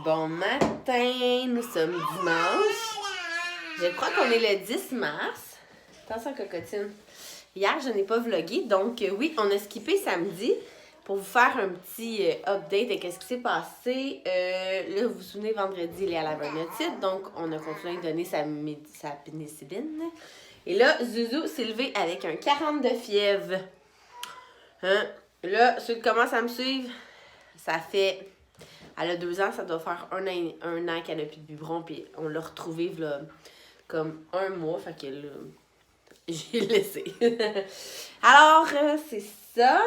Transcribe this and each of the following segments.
Bon matin, nous sommes dimanche. Je crois qu'on est le 10 mars. Attention, cocotine. Hier, je n'ai pas vlogué, donc oui, on a skippé samedi pour vous faire un petit update de ce qui s'est passé. Là, vous vous souvenez, vendredi, Léa avait un otite, donc on a continué à donner sa pénicilline. Et là, Zouzou s'est levé avec un 40 de fièvre. Hein? Là, ceux qui commencent à me suivre, ça fait... Elle a 2 ans, ça doit faire un an qu'elle a plus de biberon, puis on l'a retrouvée là, comme 1 mois, fait que là, j'ai laissé. Alors, c'est ça.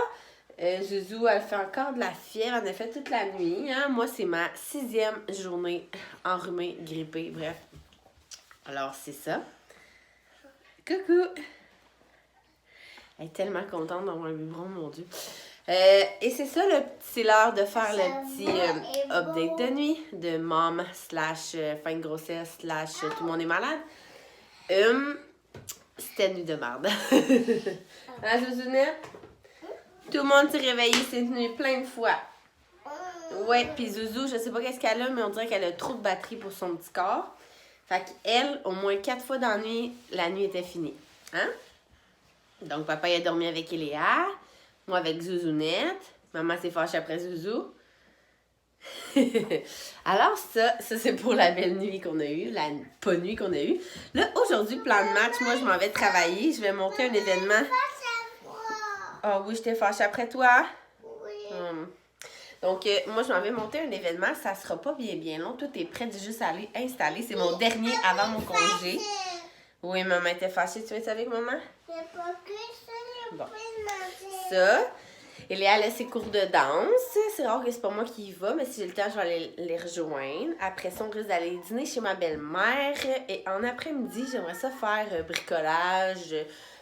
Zouzou, elle fait encore de la fièvre, elle en a fait toute la nuit. Hein? Moi, c'est ma 6e journée enrhumée, grippée, bref. Alors, c'est ça. Coucou! Elle est tellement contente d'avoir un biberon, mon Dieu. Et c'est ça, c'est l'heure de faire le petit update de nuit de mom / fin de grossesse / tout le monde est malade. C'était une nuit de merde. Hein, Zouzounette? Tout le monde s'est réveillé cette nuit plein de fois. Ouais, puis Zouzou, je sais pas qu'est-ce qu'elle a, mais on dirait qu'elle a trop de batterie pour son petit corps. Fait qu'elle, au moins 4 fois dans la nuit était finie. Hein? Donc, papa, il a dormi avec Eléa. Moi, avec Zouzounette. Maman s'est fâchée après Zouzou. Alors, ça c'est pour la belle nuit qu'on a eue. La pas nuit qu'on a eue. Là, aujourd'hui, plan de match. Moi, je m'en vais travailler. Je vais monter un événement. Ah oui, j'étais fâchée après toi? Oui. Donc, moi, je m'en vais monter un événement. Ça sera pas bien long. Tout est prêt juste à aller installer. C'est mon dernier avant mon congé. Oui, maman était fâchée. Tu veux être avec maman? Bon. Ça. Léa a ses cours de danse. C'est rare que c'est pas moi qui y va, mais si j'ai le temps, je vais aller les rejoindre. Après ça, on risque d'aller dîner chez ma belle-mère. Et en après-midi, j'aimerais ça faire bricolage.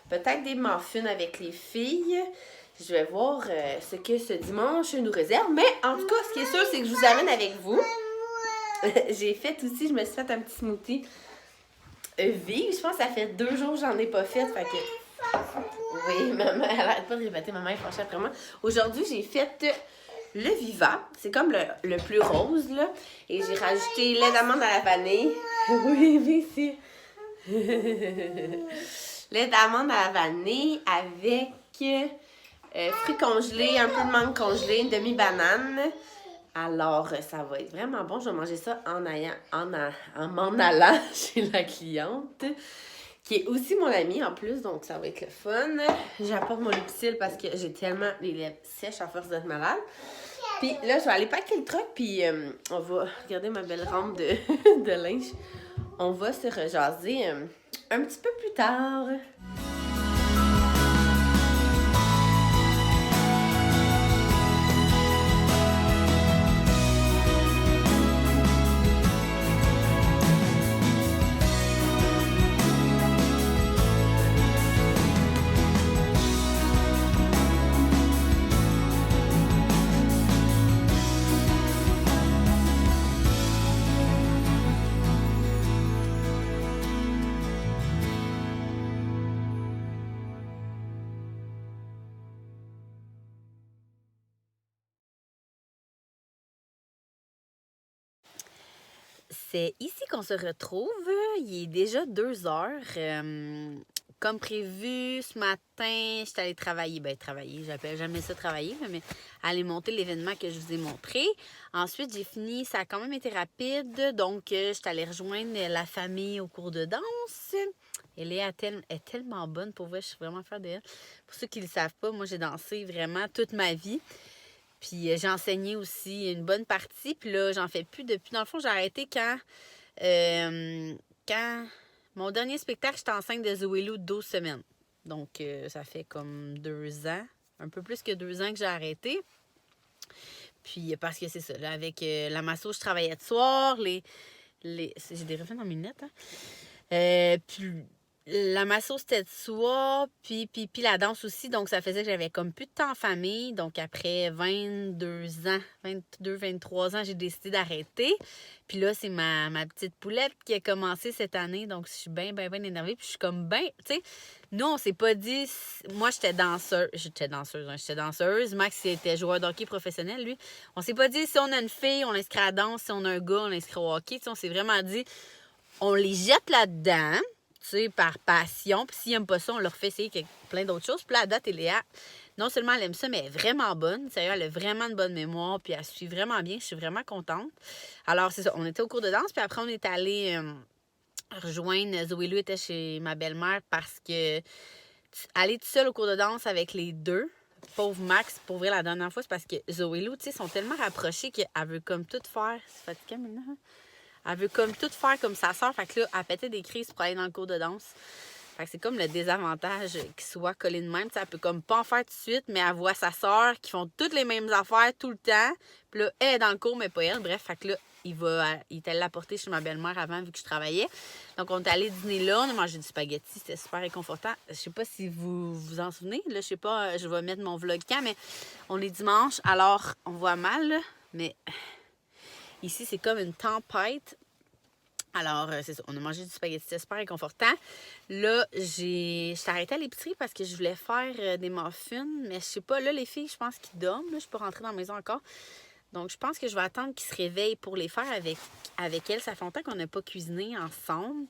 Peut-être des muffins avec les filles. Je vais voir ce que ce dimanche nous réserve. Mais en tout cas, ce qui est sûr, c'est que je vous amène avec vous. J'ai fait aussi, je me suis fait un petit smoothie vive. Je pense que ça fait 2 jours que j'en ai pas fait. Fait que... Oui, maman, elle arrête pas de répéter, maman est fâchée après moi. Aujourd'hui, j'ai fait le Viva. C'est comme le plus rose, là. Et j'ai rajouté lait d'amande à la vanille. Oui, merci. Lait d'amande à la vanille avec fruits congelés, un peu de mangue congelée, une demi-banane. Alors, ça va être vraiment bon. Je vais manger ça en m'en allant chez la cliente, qui est aussi mon amie en plus, donc ça va être le fun. J'apporte mon Lupicil parce que j'ai tellement les lèvres sèches à force d'être malade. Puis là, je vais aller packer le truck, puis on va regarder ma belle rampe de linge. On va se rejaser un petit peu plus tard. C'est ici qu'on se retrouve. Il est déjà 2 heures. Comme prévu, ce matin, j'étais allée travailler. Travailler, j'appelle jamais ça travailler, mais aller monter l'événement que je vous ai montré. Ensuite, j'ai fini, ça a quand même été rapide. Donc, j'étais allée rejoindre la famille au cours de danse. Léa est tellement bonne, pour vrai, je suis vraiment fière d'elle. Pour ceux qui ne le savent pas, moi, j'ai dansé vraiment toute ma vie. Puis j'ai enseigné aussi une bonne partie. Puis là, j'en fais plus depuis. Dans le fond, j'ai arrêté quand mon dernier spectacle, j'étais enceinte de Zoé Lou de 12 semaines. Donc, ça fait comme 2 ans, un peu plus que 2 ans que j'ai arrêté. Puis, parce que c'est ça, là, avec la masso, je travaillais de soir. J'ai des reflets dans mes lunettes, hein? Puis, la masso c'était de soir, puis la danse aussi, donc ça faisait que j'avais comme plus de temps en famille. Donc après 22 ans, 22, 23 ans, j'ai décidé d'arrêter. Puis là, c'est ma petite poulette qui a commencé cette année, donc je suis bien énervée. Puis je suis comme tu sais, nous on s'est pas dit, moi j'étais danseuse, Max était joueur de hockey professionnel, lui. On s'est pas dit si on a une fille, on l'inscrit à la danse, si on a un gars, on l'inscrit au hockey. Tu sais, on s'est vraiment dit, on les jette là-dedans, tu sais, par passion. Puis s'ils n'aiment pas ça, on leur fait essayer plein d'autres choses. Puis là, à date, Léa, non seulement elle aime ça, mais elle est vraiment bonne. Sérieux, elle a vraiment une bonne mémoire. Puis elle suit vraiment bien. Je suis vraiment contente. Alors, c'est ça. On était au cours de danse. Puis après, on est allé rejoindre. Zoé Lou était chez ma belle-mère parce que aller tout seul au cours de danse avec les deux, pauvre Max, pour vrai, la dernière fois, c'est parce que Zoé Lou, tu sais, sont tellement rapprochés qu'elle veut comme tout faire. C'est fatigué maintenant, Elle veut comme tout faire comme sa soeur. Fait que là, elle pétait des crises pour aller dans le cours de danse. Fait que c'est comme le désavantage qu'il soit collé de même. T'sais, elle peut comme pas en faire tout de suite, mais elle voit sa soeur qui font toutes les mêmes affaires tout le temps. Puis là, elle est dans le cours, mais pas elle. Bref, fait que là, il est allé la porter chez ma belle-mère avant, vu que je travaillais. Donc, on est allé dîner là. On a mangé du spaghetti. C'était super réconfortant. Je sais pas si vous vous en souvenez. Là, je sais pas, je vais mettre mon vlog quand, mais on est dimanche. Alors, on voit mal, là, mais ici, c'est comme une tempête. Alors, c'est ça. On a mangé du spaghetti. C'était super réconfortant. Là, j'ai arrêté à l'épicerie parce que je voulais faire des muffins. Mais je sais pas, là, les filles, je pense qu'ils dorment. Là, je suis pas rentrée dans la maison encore. Donc, je pense que je vais attendre qu'ils se réveillent pour les faire avec elles. Ça fait longtemps qu'on n'a pas cuisiné ensemble.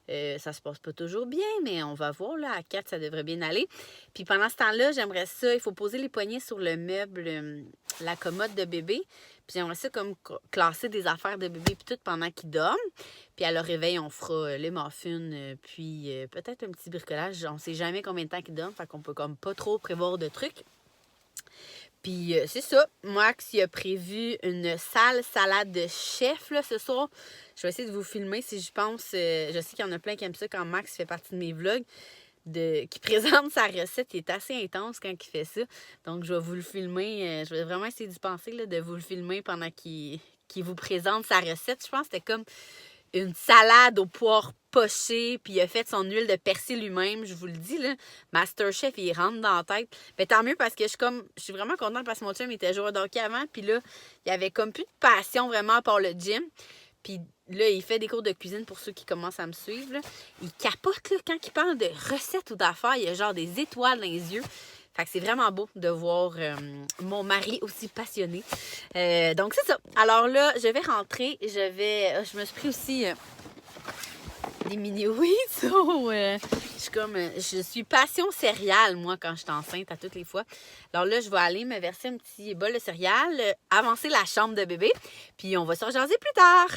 Ça se passe pas toujours bien, mais on va voir. Là, à 4, ça devrait bien aller. Puis pendant ce temps-là, j'aimerais ça. Il faut poser les poignets sur le meuble, la commode de bébé. Puis j'aimerais ça comme classer des affaires de bébé puis tout pendant qu'ils dorment. Puis à leur réveil, on fera les muffins, puis peut-être un petit bricolage. On sait jamais combien de temps qu'ils dorment, fait qu'on peut comme pas trop prévoir de trucs. Puis c'est ça. Max, il a prévu une sale salade de chef là, ce soir. Je vais essayer de vous filmer si je pense. Je sais qu'il y en a plein qui aiment ça quand Max fait partie de mes vlogs. Qui présente sa recette. Il est assez intense quand il fait ça. Donc, je vais vous le filmer. Je vais vraiment essayer d'y penser, là, de vous le filmer pendant qu'il vous présente sa recette. Je pense que c'était comme une salade aux poires pochées, puis il a fait son huile de persil lui-même, je vous le dis, là. Masterchef, il rentre dans la tête. Mais tant mieux parce que je suis vraiment contente parce que mon chum était joueur de hockey avant, puis là, il avait comme plus de passion vraiment à part le gym. Puis là, il fait des cours de cuisine pour ceux qui commencent à me suivre, là. Il capote, là, quand il parle de recettes ou d'affaires, il y a genre des étoiles dans les yeux. Fait que c'est vraiment beau de voir mon mari aussi passionné. Donc, c'est ça. Alors là, je vais rentrer. Je me suis pris aussi des mini-wheats. Je suis passion céréales, moi, quand je suis enceinte, à toutes les fois. Alors là, je vais aller me verser un petit bol de céréales, avancer la chambre de bébé, puis on va se rejaser plus tard.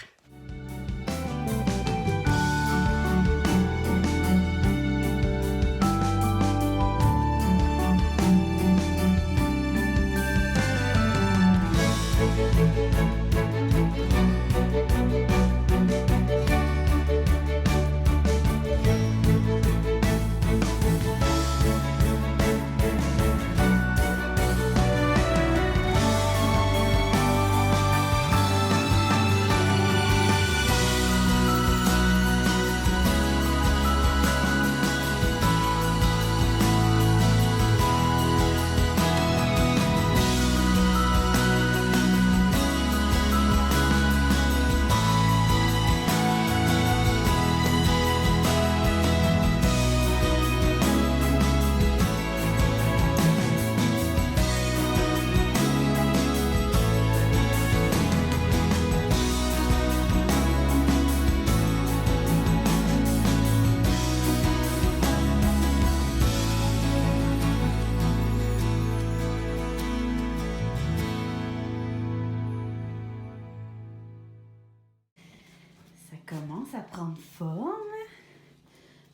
Commence à prendre forme.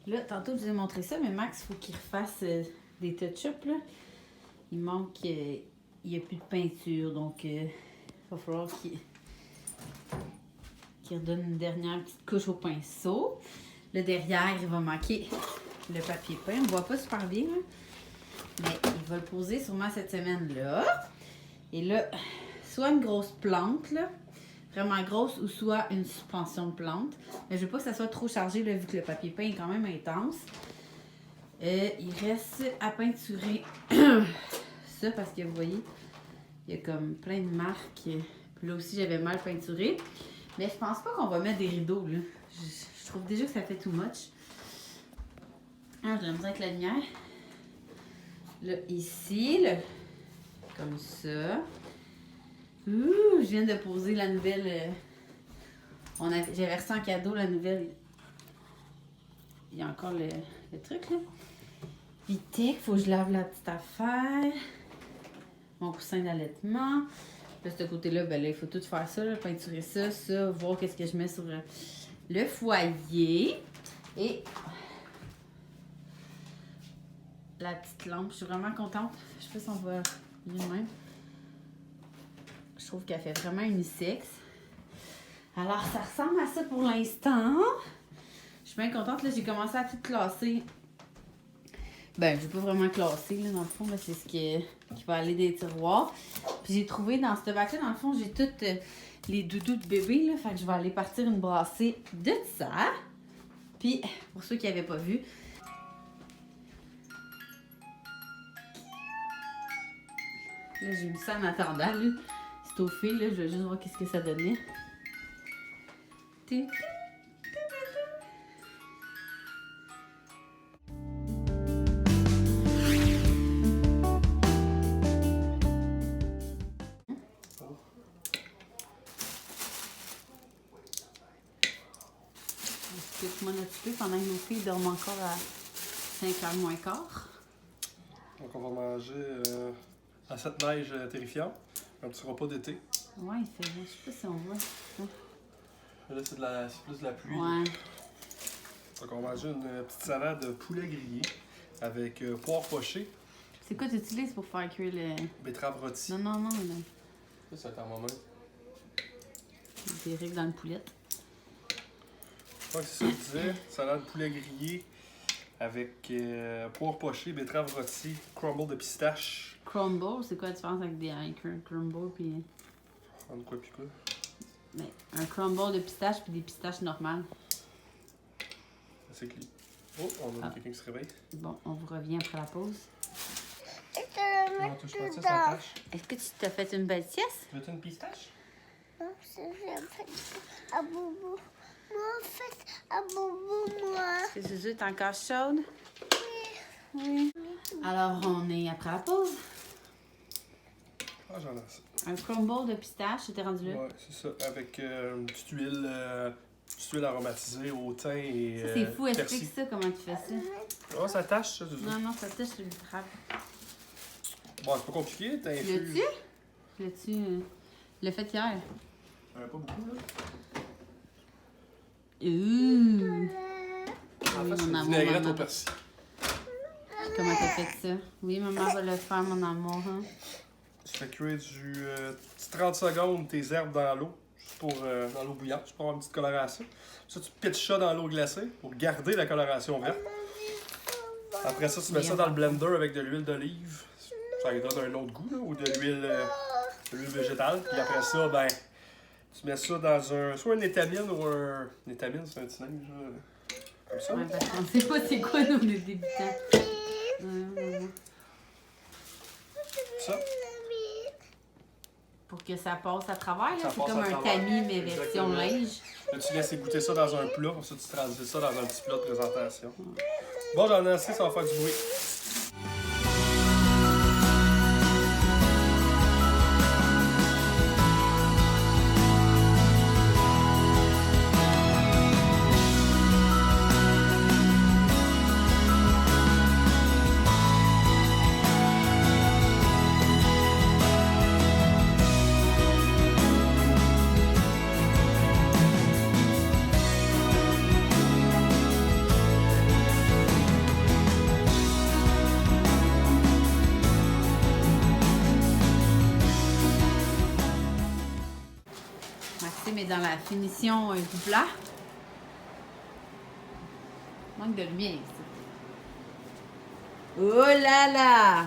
Là, tantôt, je vous ai montré ça, mais Max, il faut qu'il refasse des touch-ups, là. Il manque... il n'y a plus de peinture, donc il va falloir qu'il redonne une dernière petite couche au pinceau. Là, derrière, il va manquer le papier peint. On ne voit pas super bien, là. Mais il va le poser sûrement cette semaine-là. Et là, soit une grosse plante, là. vraiment grosse ou soit une suspension de plante. Mais je veux pas que ça soit trop chargé là, vu que le papier peint est quand même intense. Il reste à peinturer ça parce que vous voyez, il y a comme plein de marques. Puis là aussi, j'avais mal peinturé. Mais je pense pas qu'on va mettre des rideaux, là. Je trouve déjà que ça fait too much. Ah, j'ai l'impression avec la lumière. Là, ici, là, comme ça. Ouh, je viens de poser la nouvelle... j'avais reçu en cadeau la nouvelle... Il y a encore le truc, là. Vitek, faut que je lave la petite affaire. Mon coussin d'allaitement. De ce côté-là, ben là, il faut tout faire ça, là, peinturer ça, voir qu'est-ce que je mets sur le foyer. Et la petite lampe, je suis vraiment contente. Je sais pas si on va lire même. Je trouve qu'elle fait vraiment unisexe. Alors, ça ressemble à ça pour l'instant. Je suis bien contente. Là, j'ai commencé à tout classer. Ben, je vais pas vraiment classer, là, dans le fond. C'est ce qui va aller des tiroirs. Puis j'ai trouvé dans ce bac-là, dans le fond, j'ai toutes les doudous de bébé, là. Fait que je vais aller partir une brassée de ça. Puis, pour ceux qui n'avaient pas vu, là, j'ai mis ça en attendant, là. C'est au fil, là. Je vais juste voir qu'est-ce que ça donnait. M'en occuper pendant que nos filles dorment encore à 5h moins quart. Donc on va manger à cette neige terrifiante, un petit repas d'été. Ouais, il fait beau. Je sais pas si on voit. Là, c'est plus de la pluie. Ouais. Donc on va manger une petite salade de poulet grillé avec poire pochée. C'est quoi tu utilises pour faire cuire le... Betterave rôtie. Non. Ça, c'est un moment. Des règles dans le poulet. Ouais, c'est ça que je disais. Salade poulet grillé avec poire pochée, betterave rôtie, crumble de pistache. Crumble, c'est quoi la différence avec des crumble puis... Entre quoi puis quoi? Ben, un crumble de pistache puis des pistaches normales. C'est clé. Oh, on a quelqu'un qui se réveille. Bon, on vous revient après la pause. On touche pas ça, ça tâche. Est-ce que tu t'as fait une belle sieste? Tu veux une pistache? Non, j'ai fait un boubou. Moi, en fait, un boubou, moi. Est-ce que Zuzu est encore chaude? Oui. Alors, on est après la pause. Ah, j'en ai ça. Un crumble de pistache, c'était rendu là? Ouais, c'est ça. Avec une petite huile aromatisée au thym et Ça, c'est fou. persil. Explique ça, comment tu fais ça. Oh, ça tâche, ça, Zuzu. Non, ça touche le betterave. Bon, c'est pas compliqué, t'infuses. L'as-tu le fait hier? Pas beaucoup, là. En fait, c'est mon une amour, vinaigrette maman. au persil. Comment t'as fait ça? Oui, maman va le faire, mon amour. Hein? Tu fais cuire du 30 secondes tes herbes dans l'eau, juste pour dans l'eau bouillante, juste pour avoir une petite coloration. Ça, tu pitches ça dans l'eau glacée pour garder la coloration verte. Après ça, tu mets ça dans le blender avec de l'huile d'olive. Ça lui donne un autre goût, là, ou de l'huile végétale. Puis après ça, ben, tu mets ça dans soit un étamine ou un... Une étamine, c'est un petit linge, là. Comme ça. Ouais, parce qu'on sait pas c'est quoi, nous, les débutants. Ça. Pour que ça passe à travers, là. Ça C'est passe comme à un travers. tamis, mais version Exactement. linge. Là, tu laisses égoutter ça dans un plat, pour ça tu transfères ça dans un petit plat de présentation. Bon, j'en ai assez, ça va faire du bruit. Maxime est dans la finition du plat. Manque de lumière ici. Oh là là!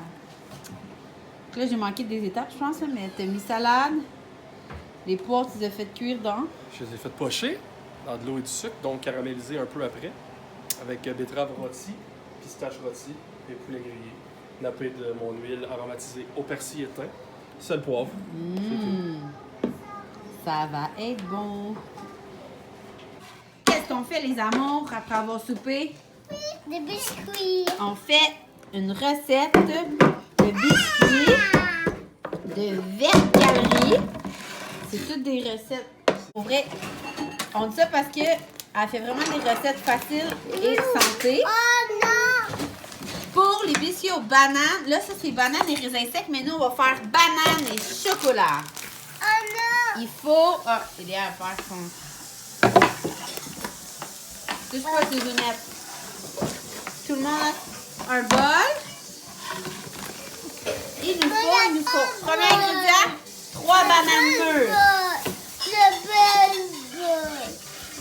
Donc là, j'ai manqué des étapes, je pense, là, mais t'as mis salade, Les poires, tu les as fait cuire dans? Je les ai fait pocher dans de l'eau et du sucre, donc caraméliser un peu après, avec betterave rôtie, pistache rôtie et poulet grillé. Nappé de mon huile aromatisée au persil éteint, sel, poivre. C'est tout. Ça va être bon. Qu'est-ce qu'on fait, les amours, après avoir soupé? Des biscuits. On fait une recette de biscuits de verte calories. C'est toutes des recettes. Pour vrai, on dit ça parce que elle fait vraiment des recettes faciles et santé. Oh non! Pour les biscuits aux bananes, là, ça c'est bananes et raisins secs, mais nous, on va faire bananes et chocolat. Oh non! Il faut... Ah, c'est bien à faire son... Touche pas tes lunettes. Tout le monde a un bol. Il nous faut, premier ingrédient, 3 bananes mûres.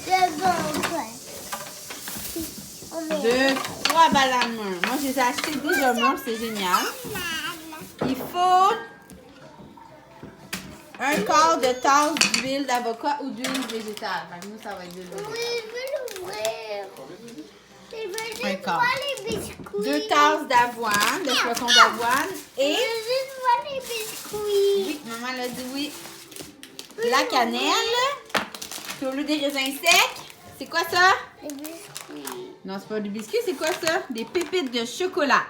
Le bon De 3 bananes mûres. Moi, je les ai achetées déjà mûres, c'est génial. Il faut un quart de tasse d'huile d'avocat ou d'huile végétale. Fait que nous, ça va être d'huile végétale. Oui, je veux l'ouvrir. Je veux Un juste quart. voir les biscuits. 2 tasses d'avoine, de flocons d'avoine. Je Et, veux juste voir les biscuits. oui, maman l'a dit oui, de la cannelle. Puis au lieu des raisins secs, c'est quoi ça? Les biscuits. Non, c'est pas du biscuit, c'est quoi ça? Des pépites de chocolat.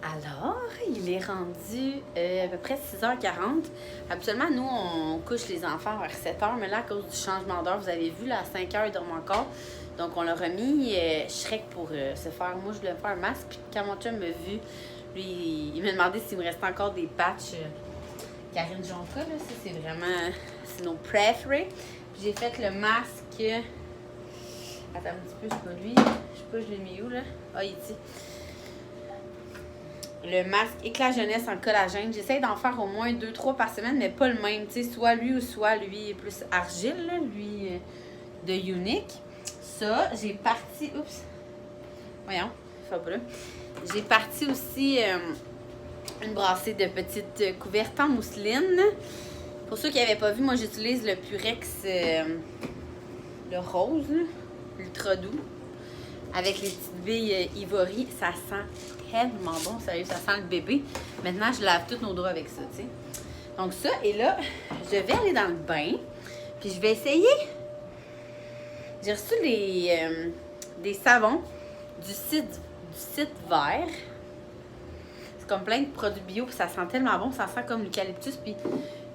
Alors, il est rendu à peu près 6h40. Habituellement, nous, on couche les enfants vers 7h, mais là, à cause du changement d'heure, vous avez vu, là, à 5h, ils dorment encore. Donc, on leur a mis Shrek pour se faire... Moi, je voulais me faire un masque, puis quand mon chum m'a vu, lui, il m'a demandé s'il me restait encore des patchs Karine Jonca, là, ça, c'est vraiment... C'est nos préférés. Puis j'ai fait le masque... Attends un petit peu, c'est pas lui. Je sais pas, je l'ai mis où, là? Ah, il est ici. Le masque Éclat Jeunesse en collagène. J'essaie d'en faire au moins 2-3 par semaine, mais pas le même. Tu sais, soit lui ou soit lui plus argile, là, lui de Unique. Ça, j'ai parti... Oups! Voyons, il faut pas là. J'ai parti aussi une brassée de petites couvertes en mousseline. Pour ceux qui n'avaient pas vu, moi, j'utilise le Purex, le rose, là, ultra doux. Avec les petites billes Ivory, ça sent tellement bon, sérieux, ça sent le bébé. Maintenant, je lave tous nos draps avec ça, tu sais. Donc ça, et là, je vais aller dans le bain, puis je vais essayer. J'ai reçu des savons du site vert. C'est comme plein de produits bio, puis ça sent tellement bon, ça sent comme l'eucalyptus, puis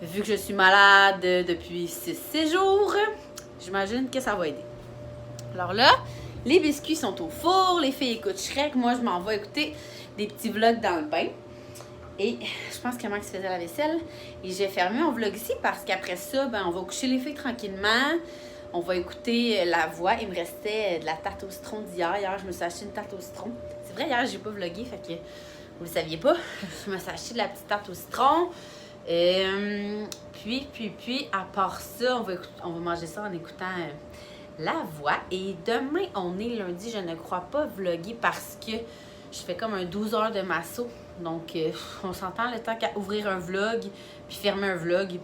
vu que je suis malade depuis 6 jours, j'imagine que ça va aider. Alors là, les biscuits sont au four, les filles écoutent Shrek, moi je m'en vais écouter des petits vlogs dans le bain. Et je pense que Max faisait la vaisselle. Et j'ai fermé mon vlog ici parce qu'après ça, ben, on va coucher les filles tranquillement. On va écouter La Voix. Il me restait de la tarte au citron d'hier. Hier, je me suis acheté une tarte au citron. C'est vrai, hier, j'ai pas vlogué, fait que vous le saviez pas. Je me suis acheté de la petite tarte au citron. Puis, à part ça, on va manger ça en écoutant... La Voix. Et demain, on est lundi, je ne crois pas vlogger parce que je fais comme un 12 heures de masso Donc, on s'entend le temps qu'à ouvrir un vlog puis fermer un vlog.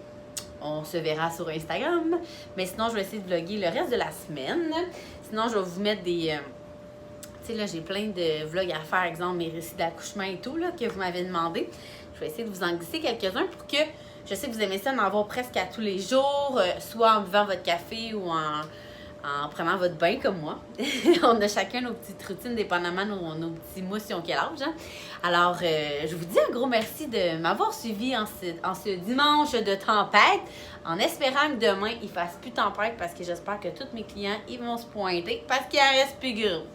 On se verra sur Instagram. Mais sinon, je vais essayer de vlogger le reste de la semaine. Sinon, je vais vous mettre des... tu sais, là, j'ai plein de vlogs à faire, exemple mes récits d'accouchement et tout, là, que vous m'avez demandé. Je vais essayer de vous en glisser quelques-uns pour que... Je sais que vous aimez ça d'en avoir presque à tous les jours, soit en buvant votre café ou en prenant votre bain comme moi. On a chacun nos petites routines, dépendamment de nos petits mousses qui ont quel âge. Hein? Alors, je vous dis un gros merci de m'avoir suivi en ce dimanche de tempête, en espérant que demain, il ne fasse plus tempête parce que j'espère que tous mes clients, ils vont se pointer parce qu'il en reste plus gros.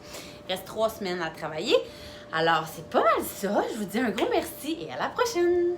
Il reste 3 semaines à travailler. Alors, c'est pas mal ça. Je vous dis un gros merci et à la prochaine!